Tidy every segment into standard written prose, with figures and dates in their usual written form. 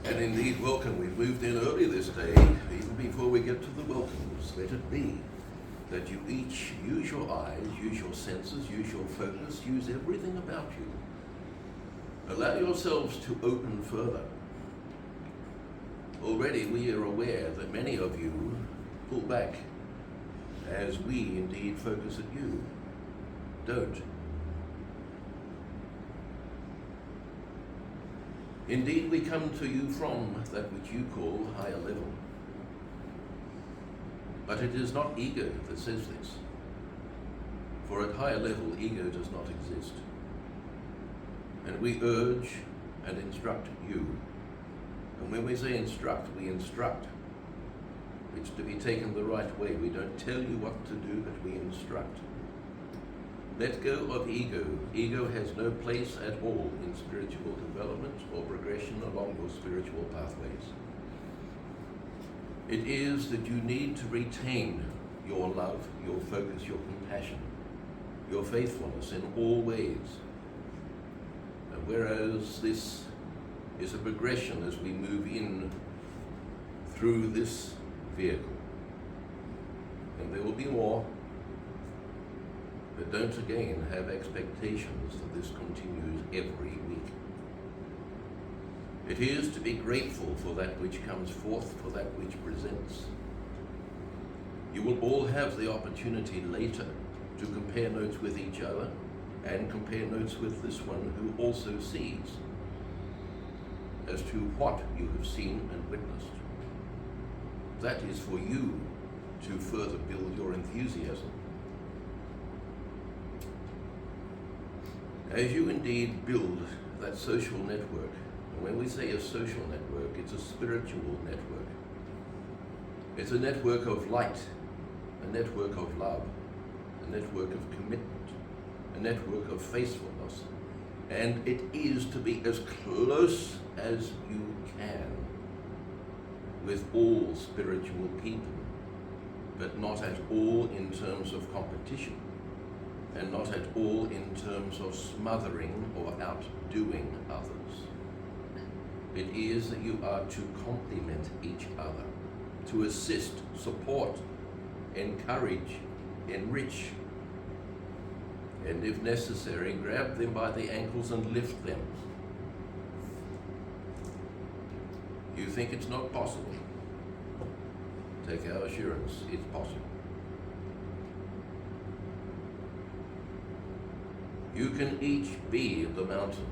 And indeed, welcome. We've moved in early this day, even before we get to the welcomes. Let it be that you each use your eyes, use your senses, use your focus, use everything about you. Allow yourselves to open further. Already we are aware that many of you pull back as we indeed focus at you. Don't. Indeed, we come to you from that which you call higher level. But it is not ego that says this. For at higher level, ego does not exist. And we urge and instruct you. And when we say instruct, we instruct. It's to be taken the right way. We don't tell you what to do, but we instruct. Let go of ego. Ego has no place at all in spiritual development or progression along your spiritual pathways. It is that you need to retain your love, your focus, your compassion, your faithfulness in all ways. And whereas this is a progression as we move in through this vehicle, and there will be more, but don't again have expectations that this continues every week. It is to be grateful for that which comes forth, for that which presents. You will all have the opportunity later to compare notes with each other and compare notes with this one who also sees as to what you have seen and witnessed. That is for you to further build your enthusiasm. As you indeed build that social network, and when we say a social network, it's a spiritual network. It's a network of light, a network of love, a network of commitment, a network of faithfulness, and it is to be as close as you can with all spiritual people, but not at all in terms of competition, and not at all in terms of smothering or outdoing others. It is that you are to complement each other, to assist, support, encourage, enrich, and if necessary, grab them by the ankles and lift them. You think it's not possible? Take our assurance, it's possible. You can each be the mountain.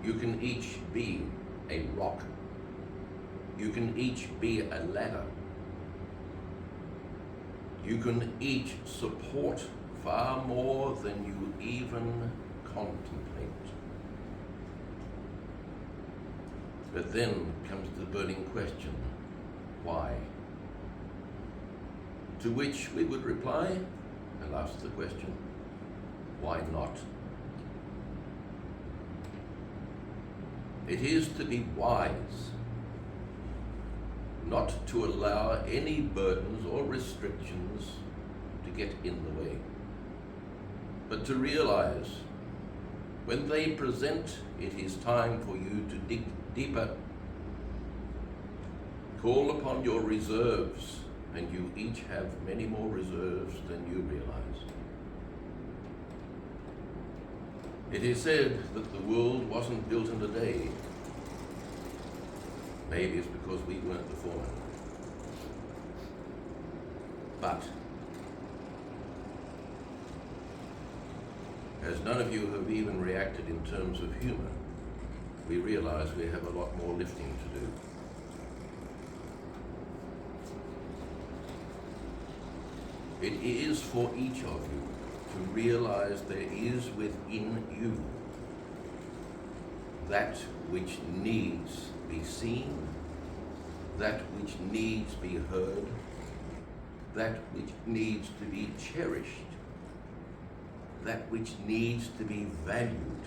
You can each be a rock. You can each be a ladder. You can each support far more than you even contemplate. But then comes the burning question, why? To which we would reply and ask the question, why not? It is to be wise, not to allow any burdens or restrictions to get in the way, but to realize when they present, it is time for you to dig deeper. Call upon your reserves, and you each have many more reserves than you realize. It is said that the world wasn't built in a day. Maybe it's because we weren't the foreman. But as none of you have even reacted in terms of humor, we realize we have a lot more lifting to do. It is for each of you to realize there is within you that which needs be seen, that which needs be heard, that which needs to be cherished, that which needs to be valued.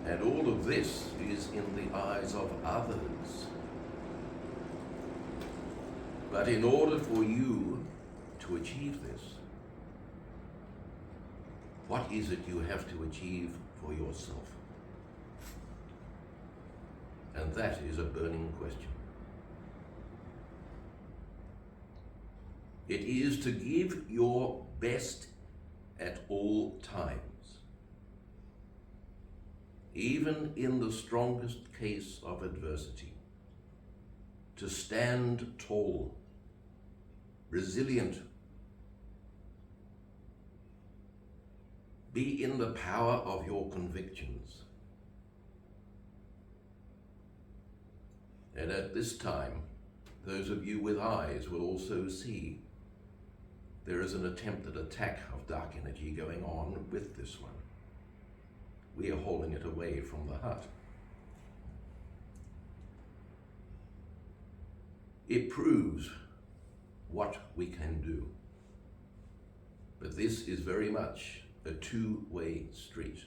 And all of this is in the eyes of others. But in order for you to achieve this, what is it you have to achieve for yourself? And that is a burning question. It is to give your best at all times, even in the strongest case of adversity, to stand tall, resilient, be in the power of your convictions. And at this time, those of you with eyes will also see there is an attempted attack of dark energy going on with this one. We are holding it away from the hut. It proves what we can do. But this is very much a two-way street.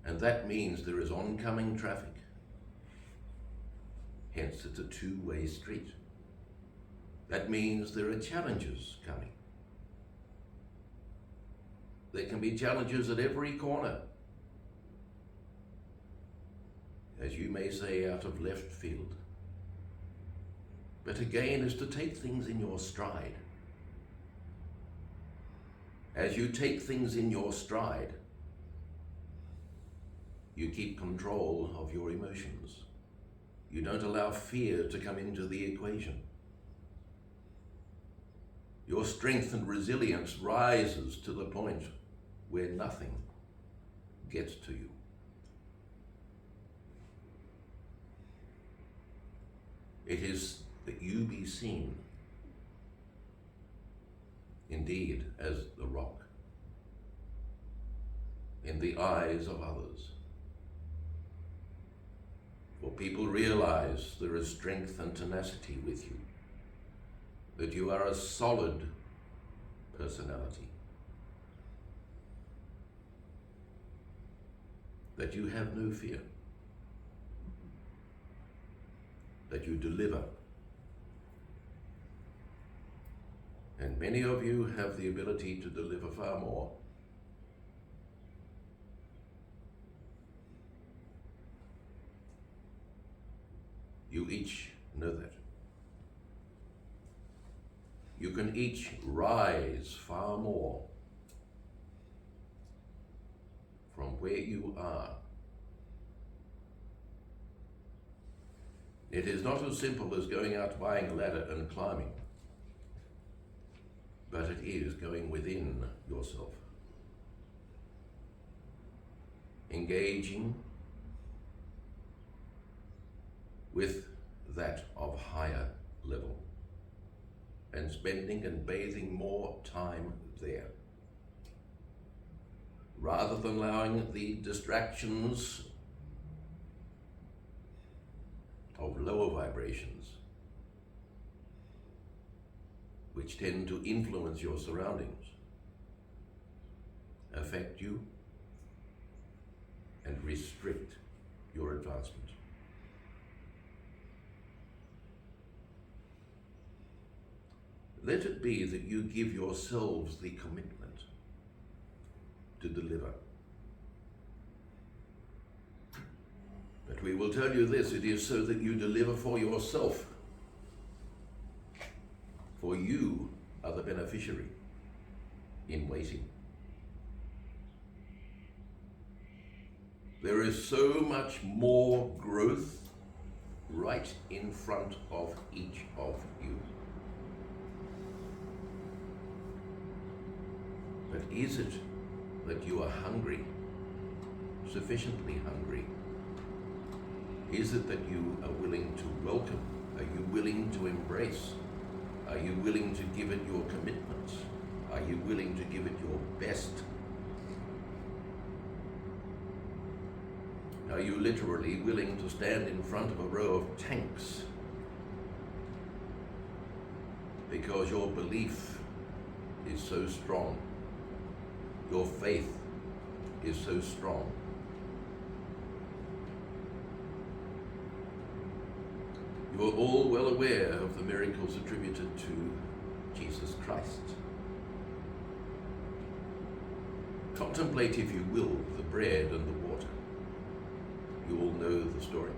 And that means there is oncoming traffic. Hence, it's a two-way street. That means there are challenges coming. There can be challenges at every corner. As you may say, out of left field. But again, is to take things in your stride. As you take things in your stride, you keep control of your emotions. You don't allow fear to come into the equation. Your strength and resilience rises to the point where nothing gets to you. It is that you be seen, indeed, as the rock in the eyes of others. For people realize there is strength and tenacity with you, that you are a solid personality, that you have no fear, that you deliver. And many of you have the ability to deliver far more. You each know that. You can each rise far more from where you are. It is not as simple as going out buying a ladder and climbing, but it is going within yourself, engaging with that of higher level, and spending and bathing more time there, rather than allowing the distractions of lower vibrations, which tend to influence your surroundings, affect you and restrict your advancement. Let it be that you give yourselves the commitment to deliver. But we will tell you this, it is so that you deliver for yourself. For you are the beneficiary in waiting. There is so much more growth right in front of each of you. But is it that you are hungry, sufficiently hungry? Is it that you are willing to welcome? Are you willing to embrace? Are you willing to give it your commitment? Are you willing to give it your best? Are you literally willing to stand in front of a row of tanks because your belief is so strong? Your faith is so strong. You are all well aware of the miracles attributed to Jesus Christ. Contemplate, if you will, the bread and the water. you all know the story.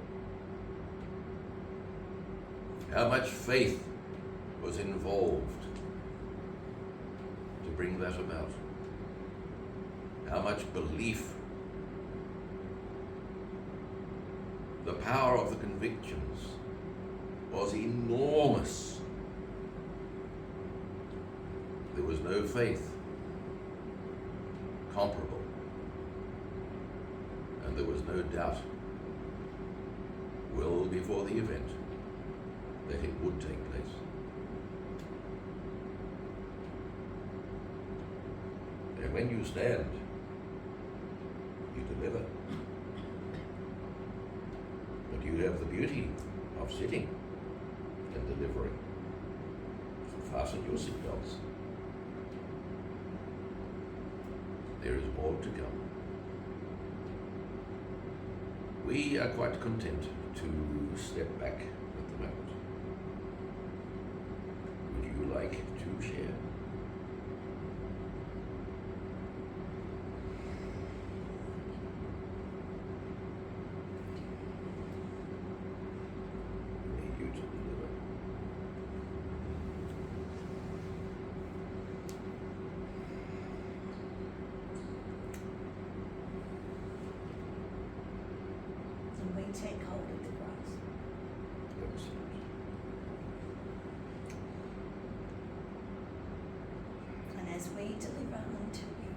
How much faith was involved to bring that about? How much belief? The power of the convictions was enormous. There was no faith comparable, and there was no doubt well before the event that it would take place. And when you stand, you deliver. But you have the beauty of sitting and delivering. So fasten your seatbelts. There is more to come. We are quite content to step back at the moment. Would you like to share? We need you to deliver. And we take hold of the grass. Excellent. And as we deliver unto you,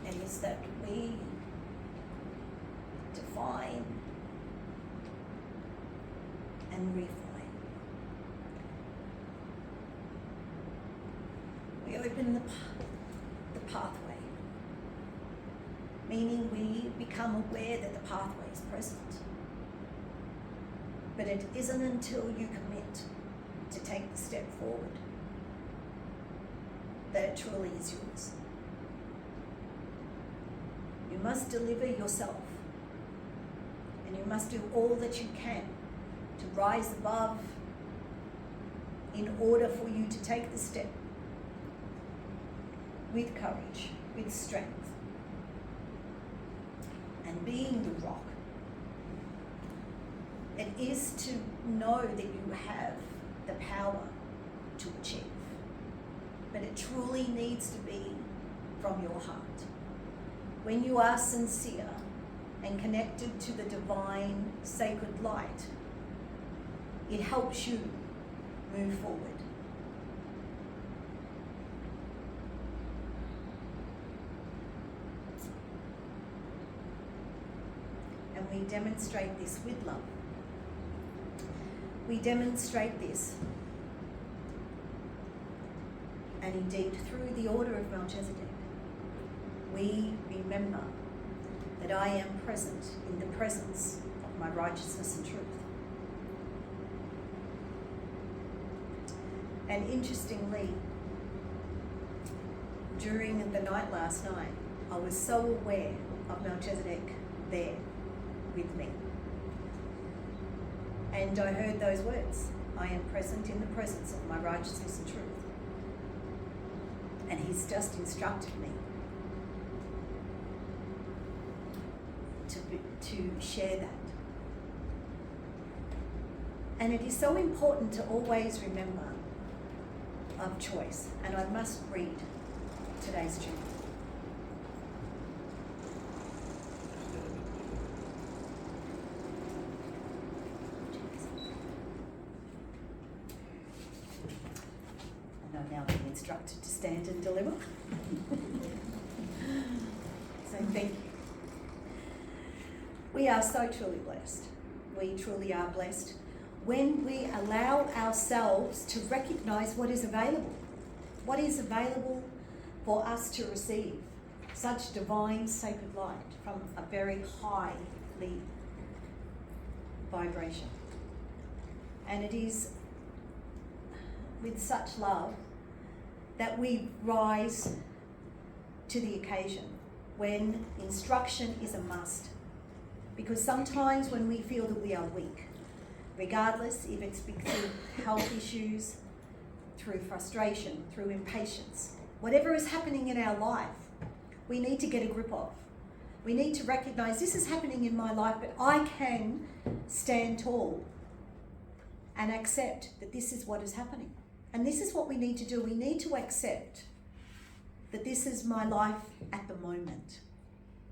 it is that we define and refine. We open the pathway, meaning we become aware that the pathway is present. But it isn't until you commit to take the step forward that it truly is yours. You must deliver yourself, and you must do all that you can to rise above in order for you to take the step with courage, with strength, and being the rock. It is to know that you have the power to achieve, but it truly needs to be from your heart. When you are sincere and connected to the divine sacred light, it helps you move forward. And we demonstrate this with love. We demonstrate this, and indeed through the order of Melchizedek, we remember that I am present in the presence of my righteousness and truth. And interestingly, during the night last night, I was so aware of Melchizedek there with me. And I heard those words, I am present in the presence of my righteousness and truth. And he's just instructed me to share that. And it is so important to always remember of choice. And I must read today's tune. And I'm now being instructed to stand and deliver. So thank you. We are so truly blessed. We truly are blessed when we allow ourselves to recognize what is available for us to receive such divine sacred light from a very highly vibration. And it is with such love that we rise to the occasion when instruction is a must. Because sometimes when we feel that we are weak, regardless if it's through health issues, through frustration, through impatience, whatever is happening in our life, we need to get a grip of. We need to recognize this is happening in my life, but I can stand tall and accept that this is what is happening. And this is what we need to do. We need to accept that this is my life at the moment.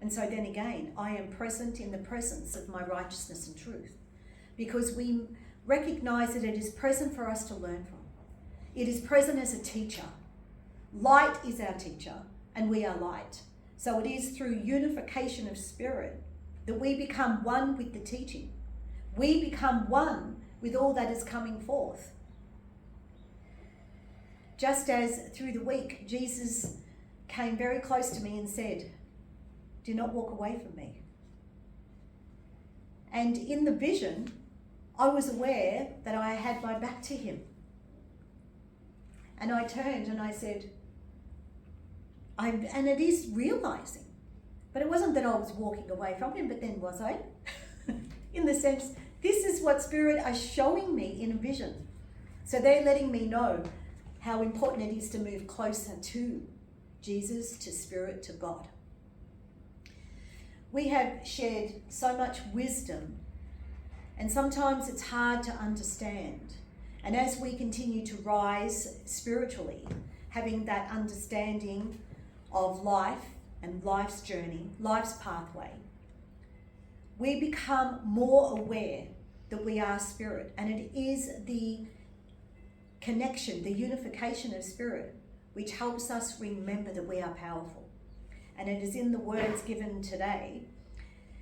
And so then again, I am present in the presence of my righteousness and truth, because we recognize that it is present for us to learn from. It is present as a teacher. Light is our teacher, and we are light. So it is through unification of spirit that we become one with the teaching. We become one with all that is coming forth. Just as through the week, Jesus came very close to me and said, "Do not walk away from me." And in the vision, I was aware that I had my back to him. And I turned and I said, and it is realizing, but it wasn't that I was walking away from him, but then was I? In the sense, this is what Spirit are showing me in a vision. So they're letting me know how important it is to move closer to Jesus, to Spirit, to God. We have shared so much wisdom, and sometimes it's hard to understand. And as we continue to rise spiritually, having that understanding of life and life's journey, life's pathway, we become more aware that we are spirit. And it is the connection, the unification of spirit, which helps us remember that we are powerful. And it is in the words given today.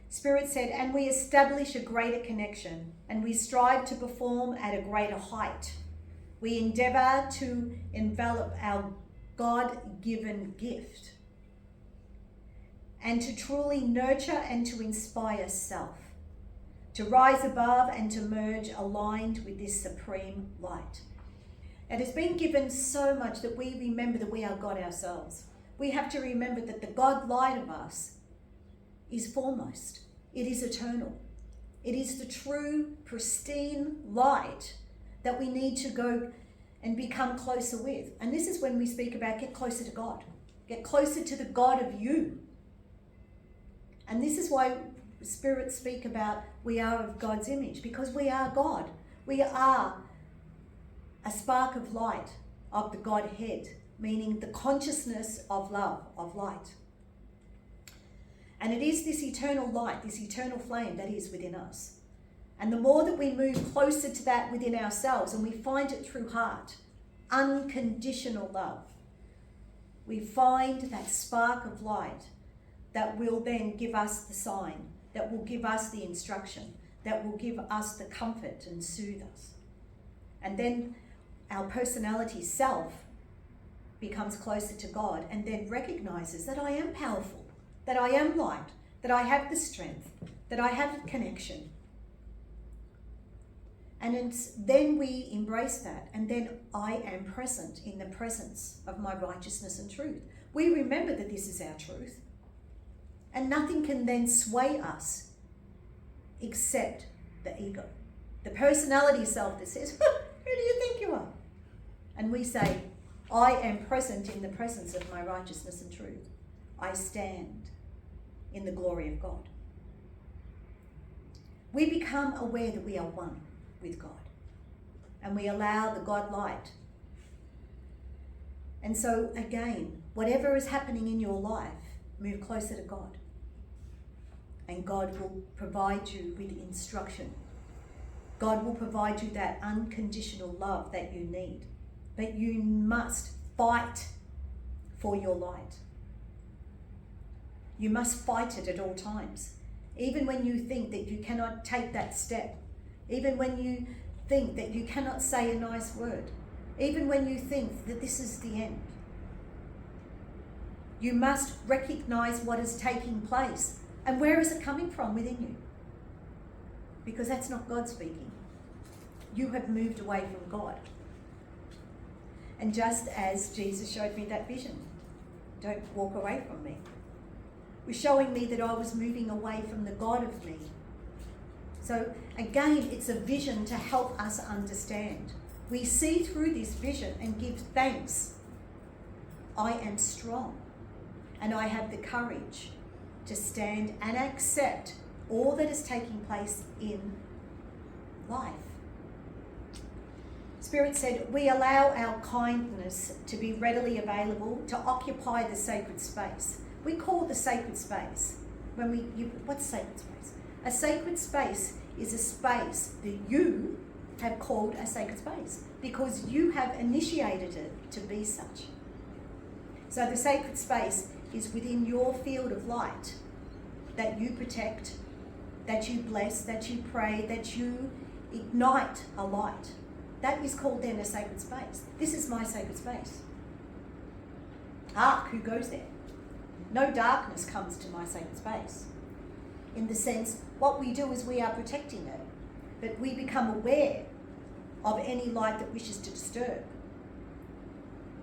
Spirit said, "And we establish a greater connection, and we strive to perform at a greater height. We endeavour to envelop our God-given gift, and to truly nurture and to inspire self, to rise above and to merge aligned with this supreme light." It has been given so much that we remember that we are God ourselves. We have to remember that the God light of us is foremost. It is eternal. It is the true, pristine light that we need to go and become closer with. And this is when we speak about get closer to God. Get closer to the God of you. And this is why spirits speak about we are of God's image, because we are God. We are a spark of light of the Godhead, meaning the consciousness of love, of light. And it is this eternal light, this eternal flame that is within us. And the more that we move closer to that within ourselves, and we find it through heart, unconditional love, we find that spark of light that will then give us the sign, that will give us the instruction, that will give us the comfort and soothe us. And then our personality self becomes closer to God, and then recognizes that I am powerful, that I am light, that I have the strength, that I have connection. And then we embrace that, and then I am present in the presence of my righteousness and truth. We remember that this is our truth, and nothing can then sway us except the ego, the personality self that says, who do you think you are? And we say, I am present in the presence of my righteousness and truth. I stand in the glory of God. We become aware that we are one with God, and we allow the God light. And so again, whatever is happening in your life, move closer to God, and God will provide you with instruction. God will provide you that unconditional love that you need. But you must fight for your light. You must fight it at all times. Even when you think that you cannot take that step. Even when you think that you cannot say a nice word. Even when you think that this is the end. You must recognize what is taking place. And where is it coming from within you? Because that's not God speaking. You have moved away from God. And just as Jesus showed me that vision, don't walk away from me, was showing me that I was moving away from the God of me. So again, it's a vision to help us understand. We see through this vision and give thanks. I am strong, and I have the courage to stand and accept all that is taking place in life. Spirit said, we allow our kindness to be readily available to occupy the sacred space. We call the sacred space. What's sacred space? A sacred space is a space that you have called a sacred space because you have initiated it to be such. So the sacred space is within your field of light that you protect, that you bless, that you pray, that you ignite a light. That is called then a sacred space. This is my sacred space. Who goes there? No darkness comes to my sacred space. In the sense, what we do is we are protecting it, but we become aware of any light that wishes to disturb.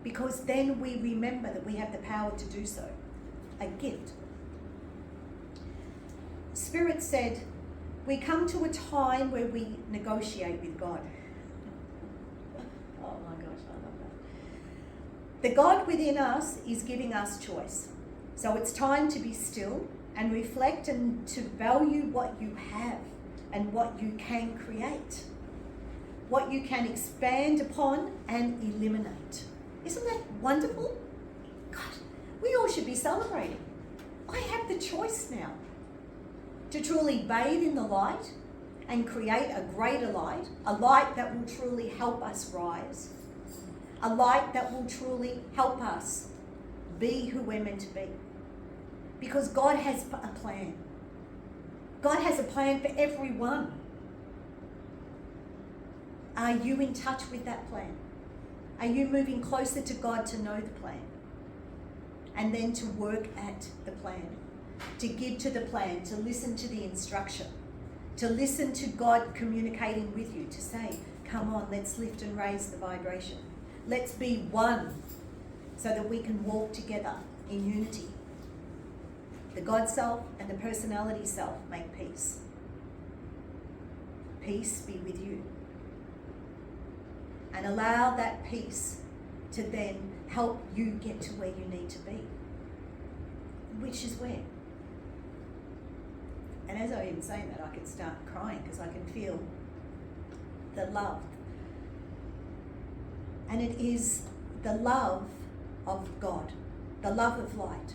Because then we remember that we have the power to do so. A gift. Spirit said, we come to a time where we negotiate with God. Oh my gosh, I love that. The God within us is giving us choice. So it's time to be still and reflect and to value what you have and what you can create. What you can expand upon and eliminate. Isn't that wonderful? God, we all should be celebrating. I have the choice now to truly bathe in the light and create a greater light, a light that will truly help us rise, a light that will truly help us be who we're meant to be. Because God has a plan. God has a plan for everyone. Are you in touch with that plan? Are you moving closer to God to know the plan? And then to work at the plan, to give to the plan, to listen to the instruction, to listen to God communicating with you, to say, come on, let's lift and raise the vibration. Let's be one so that we can walk together in unity. The God self and the personality self make peace. Peace be with you. And allow that peace to then help you get to where you need to be. Which is where? And as I am saying that, I can start crying because I can feel the love. And it is the love of God, the love of light.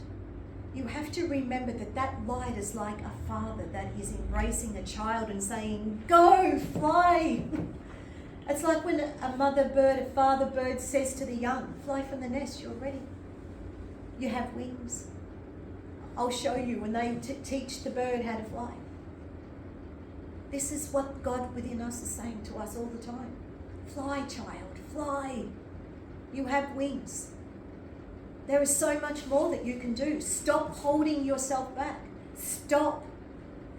You have to remember that that light is like a father that is embracing a child and saying, go, fly. It's like when a mother bird, a father bird says to the young, fly from the nest, you're ready. You have wings. I'll show you when they teach the bird how to fly. This is what God within us is saying to us all the time. Fly, child, fly. You have wings. There is so much more that you can do. Stop holding yourself back. Stop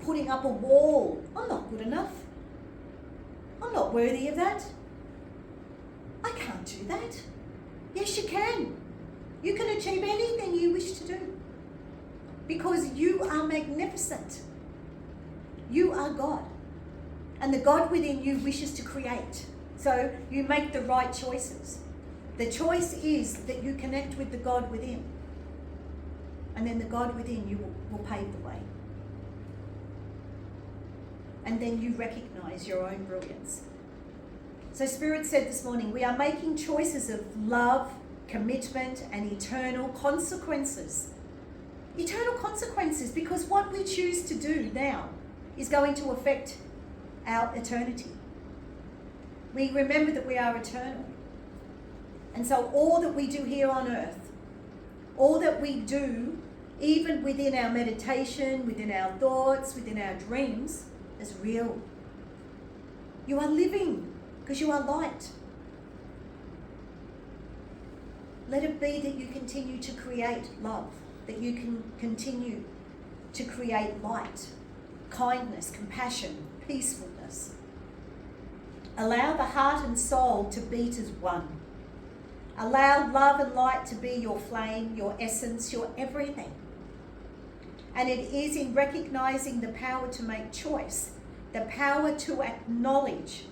putting up a wall. I'm not good enough. I'm not worthy of that. I can't do that. Yes, you can. You can achieve anything you wish to do. Because you are magnificent. You are God. And the God within you wishes to create. So you make the right choices. The choice is that you connect with the God within. And then the God within you will pave the way. And then you recognize your own brilliance. So Spirit said this morning, we are making choices of love, commitment, and eternal consequences. Eternal consequences, because what we choose to do now is going to affect our eternity. We remember that we are eternal. And so all that we do here on earth, all that we do, even within our meditation, within our thoughts, within our dreams, is real. You are living because you are light. Let it be that you continue to create love, that you can continue to create light, kindness, compassion, peacefulness. Allow the heart and soul to beat as one. Allow love and light to be your flame, your essence, your everything. And it is in recognizing the power to make choice, the power to acknowledge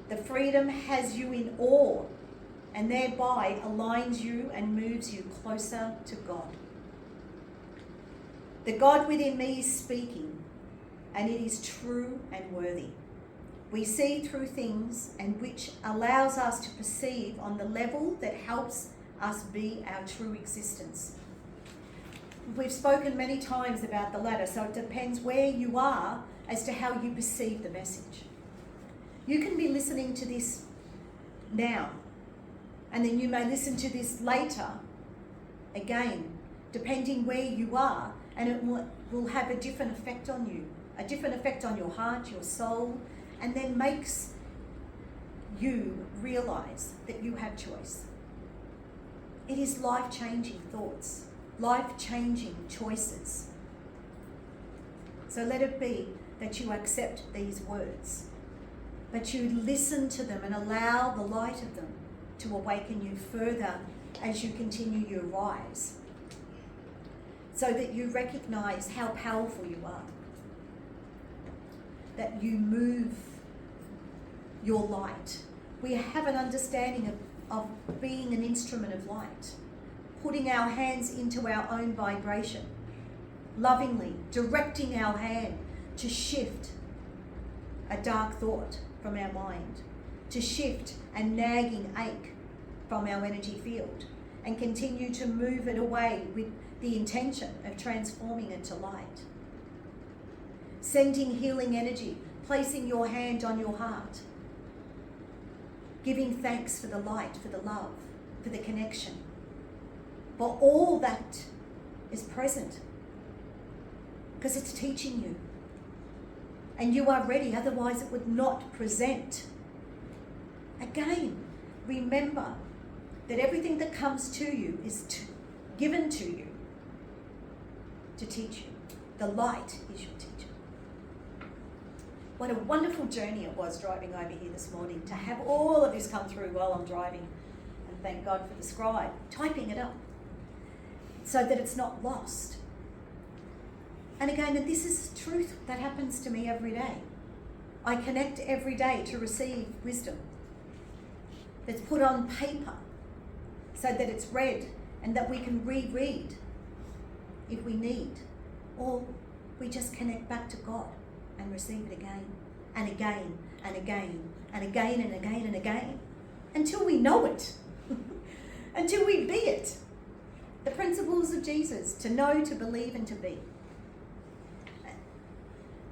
the freedom has you in awe and thereby aligns you and moves you closer to God. The God within me is speaking, and it is true and worthy. We see through things, and which allows us to perceive on the level that helps us be our true existence. We've spoken many times about the latter, so it depends where you are as to how you perceive the message. You can be listening to this now, and then you may listen to this later again, depending where you are, and it will have a different effect on you, a different effect on your heart, your soul, and then makes you realise that you have choice. It is life-changing thoughts, life-changing choices. So let it be that you accept these words, that you listen to them and allow the light of them to awaken you further as you continue your rise, so that you recognise how powerful you are, that you move your light. We have an understanding of being an instrument of light, putting our hands into our own vibration, lovingly directing our hand to shift a dark thought from our mind, to shift a nagging ache from our energy field, and continue to move it away with the intention of transforming it to light. Sending healing energy, placing your hand on your heart, giving thanks for the light, for the love, for the connection. For all that is present, because it's teaching you. And you are ready, otherwise it would not present. Again, remember that everything that comes to you is given to you to teach you. The light is your teacher. What a wonderful journey it was driving over here this morning, to have all of this come through while I'm driving. And thank God for the scribe typing it up so that it's not lost. And again, this is truth that happens to me every day. I connect every day to receive wisdom that's put on paper so that it's read and that we can reread if we need, or we just connect back to God and receive it again and again and again and again and again and again until we know it, until we be it. The principles of Jesus: to know, to believe, and to be.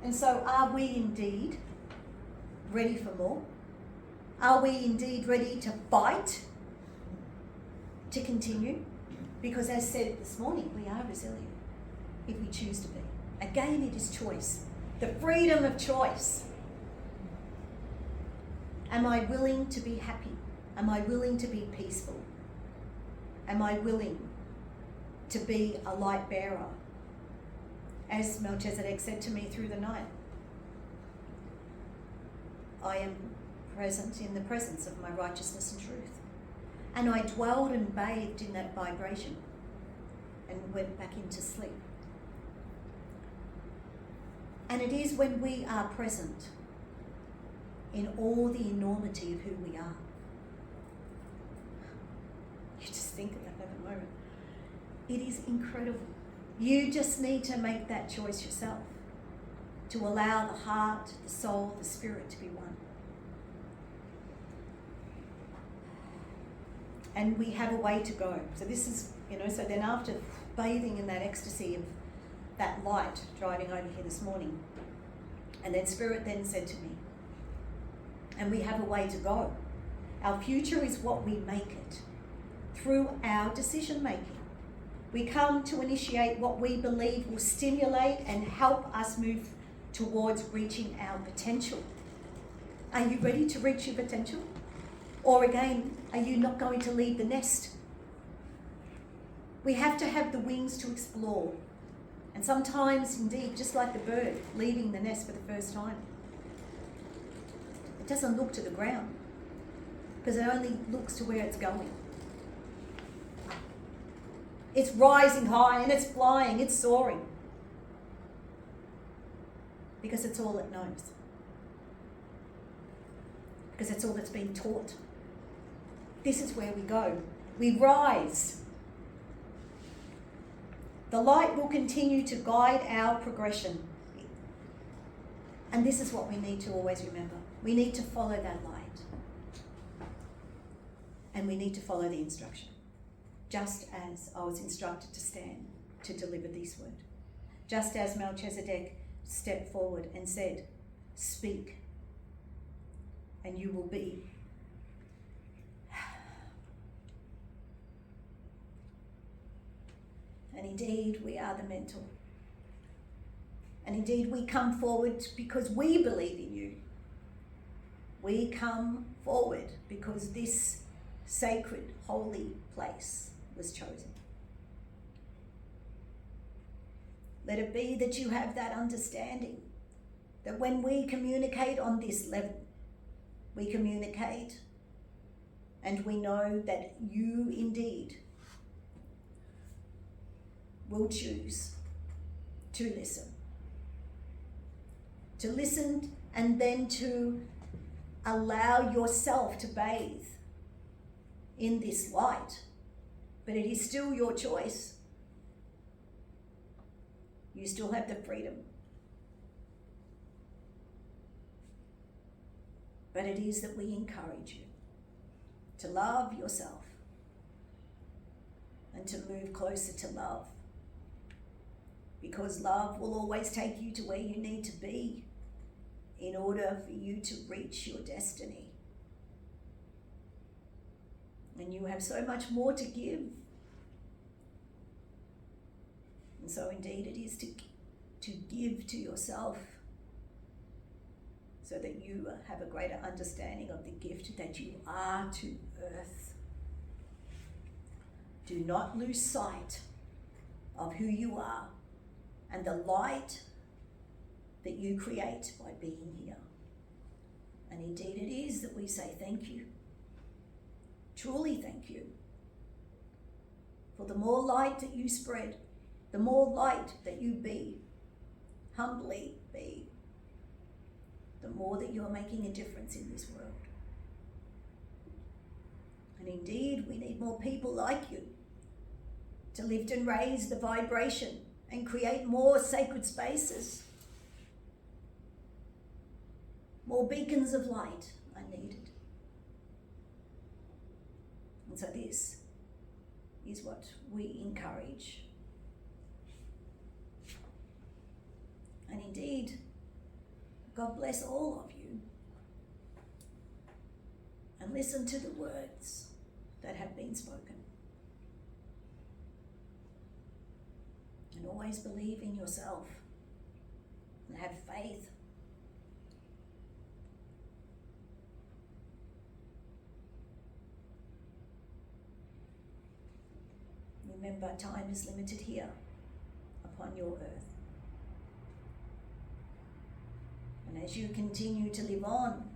And so, are we indeed ready for more? Are we indeed ready to fight, to continue? Because as said this morning, we are resilient if we choose to be. Again, it is choice. The freedom of choice. Am I willing to be happy? Am I willing to be peaceful? Am I willing to be a light bearer? As Melchizedek said to me through the night, I am present in the presence of my righteousness and truth. And I dwelled and bathed in that vibration and went back into sleep. And it is when we are present in all the enormity of who we are. You just think of that at the moment. It is incredible. You just need to make that choice yourself, to allow the heart, the soul, the spirit to be one. And we have a way to go. So this is, so then after bathing in that ecstasy of that light driving over here this morning, and then Spirit then said to me, and we have a way to go. Our future is what we make it through our decision making. We come to initiate what we believe will stimulate and help us move towards reaching our potential. Are you ready to reach your potential? Or again, are you not going to leave the nest? We have to have the wings to explore. And sometimes, indeed, just like the bird leaving the nest for the first time, it doesn't look to the ground because it only looks to where it's going. It's rising high and it's flying, it's soaring, because it's all it knows. Because it's all that's been taught. This is where we go. We rise. The light will continue to guide our progression. And this is what we need to always remember. We need to follow that light. And we need to follow the instruction. Just as I was instructed to stand to deliver this word. Just as Melchizedek stepped forward and said, speak, and you will be. And indeed, we are the mentor. And indeed, we come forward because we believe in you. We come forward because this sacred, holy place was chosen. Let it be that you have that understanding, that when we communicate on this level, we communicate and we know that you indeed will choose to listen and then to allow yourself to bathe in this light. But it is still your choice. You still have the freedom. But it is that we encourage you to love yourself and to move closer to love. Because love will always take you to where you need to be in order for you to reach your destiny. And you have so much more to give. And so indeed it is to give to yourself so that you have a greater understanding of the gift that you are to earth. Do not lose sight of who you are and the light that you create by being here. And indeed it is that we say thank you. Truly thank you. For the more light that you spread, the more light that you be, humbly be, the more that you are making a difference in this world. And indeed, we need more people like you to lift and raise the vibration and create more sacred spaces. More beacons of light are needed. And so this is what we encourage. And indeed, God bless all of you. And listen to the words that have been spoken. And always believe in yourself and have faith. Remember, time is limited here upon your earth. And as you continue to live on,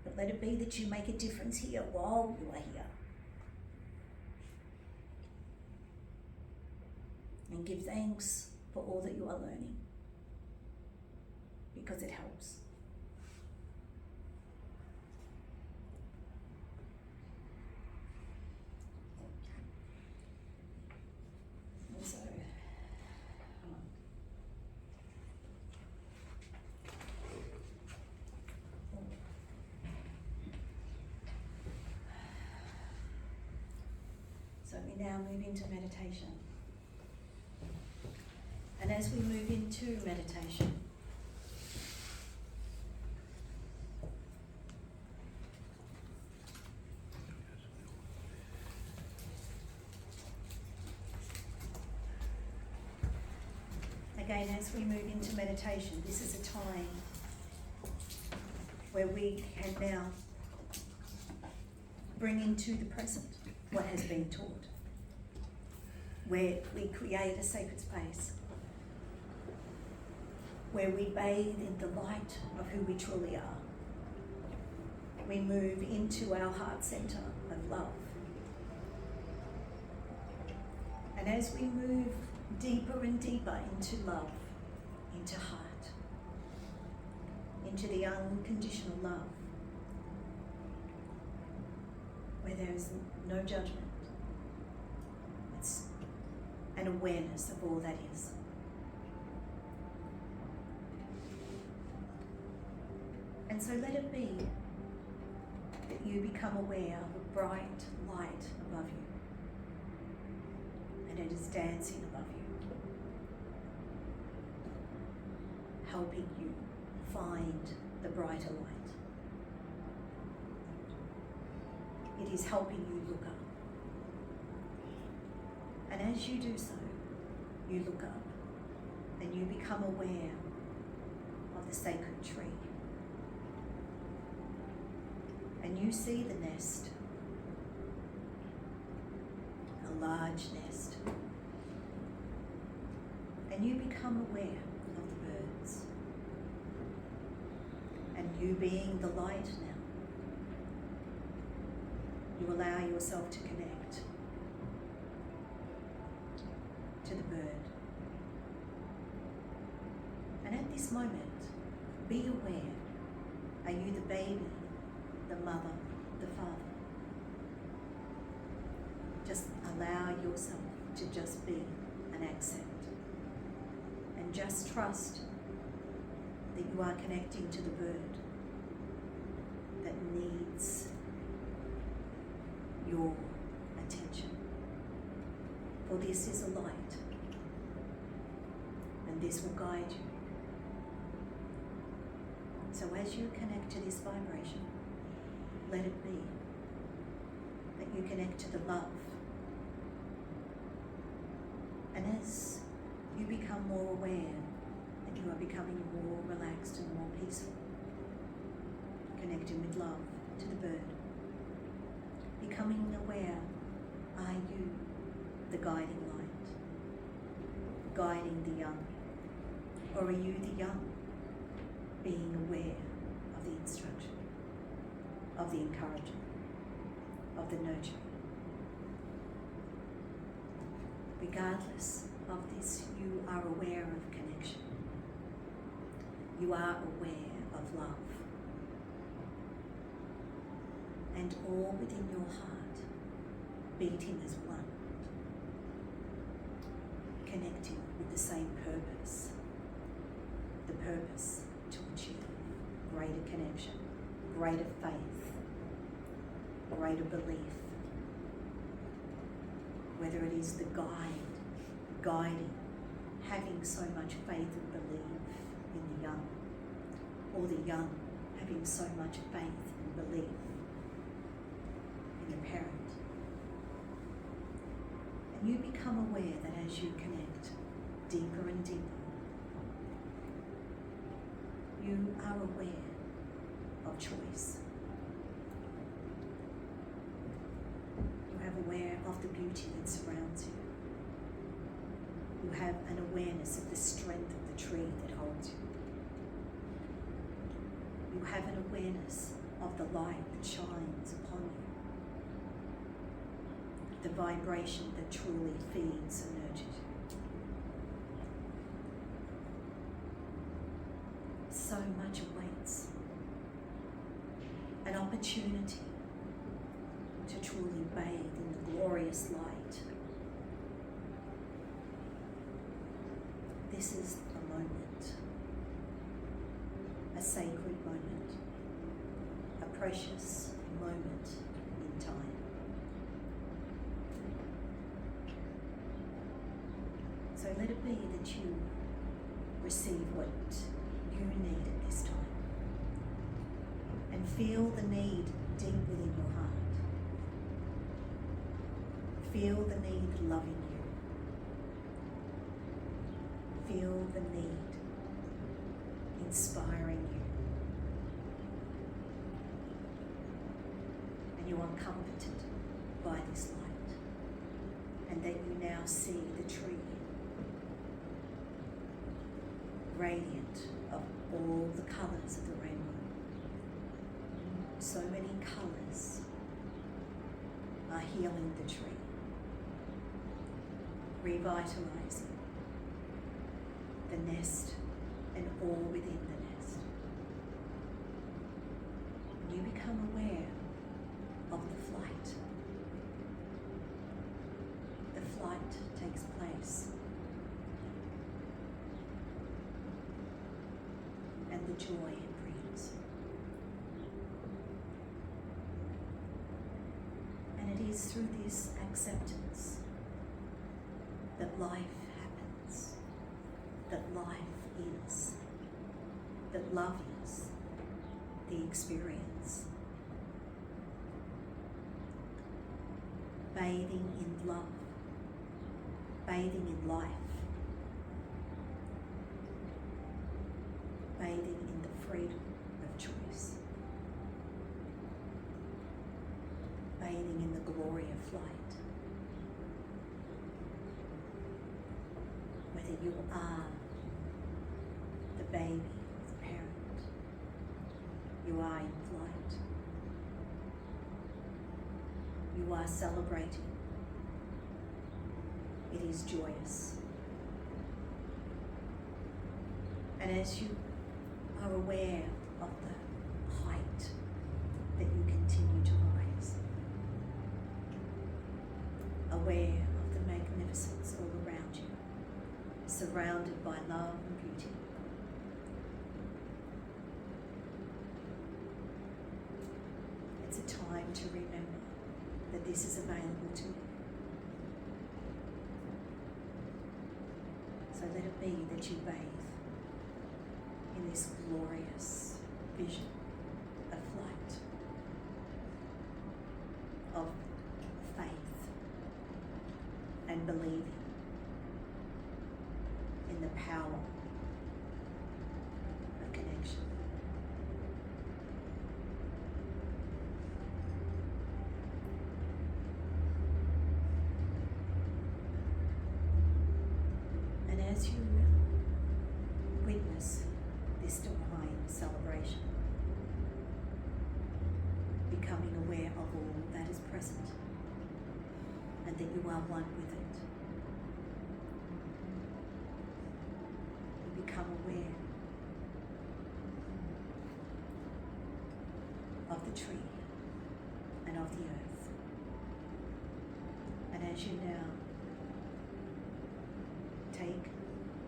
but let it be that you make a difference here while you are here. And give thanks for all that you are learning, because it helps. And so, we now move into meditation. And as we move into meditation, again, as we move into meditation, this is a time where we can now bring into the present what has been taught, where we create a sacred space, where we bathe in the light of who we truly are. We move into our heart center of love. And as we move deeper and deeper into love, into heart, into the unconditional love, where there is no judgment, an awareness of all that is. And so let it be that you become aware of a bright light above you, and it is dancing above you, helping you find the brighter light. It is helping you look up. And as you do so, you look up and you become aware of the sacred tree. And you see the nest, a large nest. And you become aware of the birds. And you being the light now, you allow yourself to connect to the bird. And at this moment, be aware, are you the baby, the mother, the father? Just allow yourself to just be an accent. And just trust that you are connecting to the bird that needs your attention. For this is a light, and this will guide you. So as you connect to this vibration, let it be that you connect to the love. And as you become more aware that you are becoming more relaxed and more peaceful, connecting with love to the bird, becoming aware, are you the guiding light, guiding the young? Or are you the young, being aware of the instruction, of the encouragement, of the nurturing? Regardless of this, you are aware of connection. You are aware of love. And all within your heart, beating as one, connecting with the same purpose, the purpose to achieve greater connection, greater faith, greater belief, whether it is the guiding, having so much faith and belief in the young, or the young having so much faith and belief in the parent. And you become aware that as you connect deeper and deeper, you are aware of choice. You have aware of the beauty that surrounds you. You have an awareness of the strength of the tree that holds you. You have an awareness of the light that shines upon you. The vibration that truly feeds and nurtures you. So much awaits. An opportunity to truly bathe in the glorious light. This is a moment, a sacred moment, a precious moment in time. So let it be that you receive what you need at this time, and feel the need deep within your heart. Feel the need loving you. Feel the need inspiring you. And you are comforted by this light, and that you now see the tree radiant of all the colours of the rainbow. So many colours are healing the tree, revitalising the nest and all within the nest. And you become aware of the flight takes place. And the joy it brings. And it is through this acceptance that life happens, that life is, that love is the experience. Bathing in love, bathing in life, bathing in the freedom of choice, bathing in the glory of flight. Whether you are the baby or the parent, you are in flight. You are celebrating. It is joyous. And as you are aware of the height that you continue to rise, aware of the magnificence all around you, surrounded by love and beauty, it's a time to remember that this is available to you. So let it be that you bathe in this glorious vision of flight, of faith and believing in the power of connection. And as you witness this divine celebration, becoming aware of all that is present and that you are one with it, you become aware of the tree and of the earth. And as you now take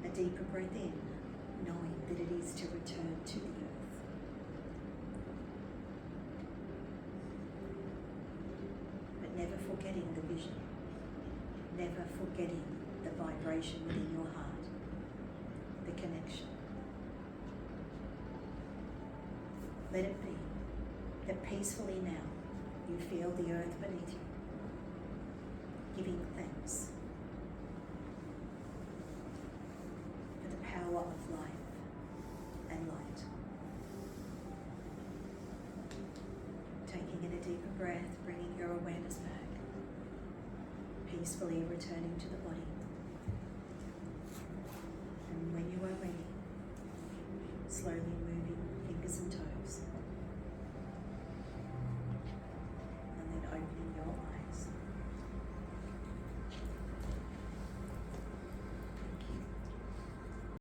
a deeper breath in, knowing that it is to return to the earth. But never forgetting the vision, never forgetting the vibration within your heart, the connection. Let it be that peacefully now you feel the earth beneath you, giving thanks for the power of life and light. Taking in a deeper breath, bringing your awareness back, peacefully returning to the body. And when you are ready, slowly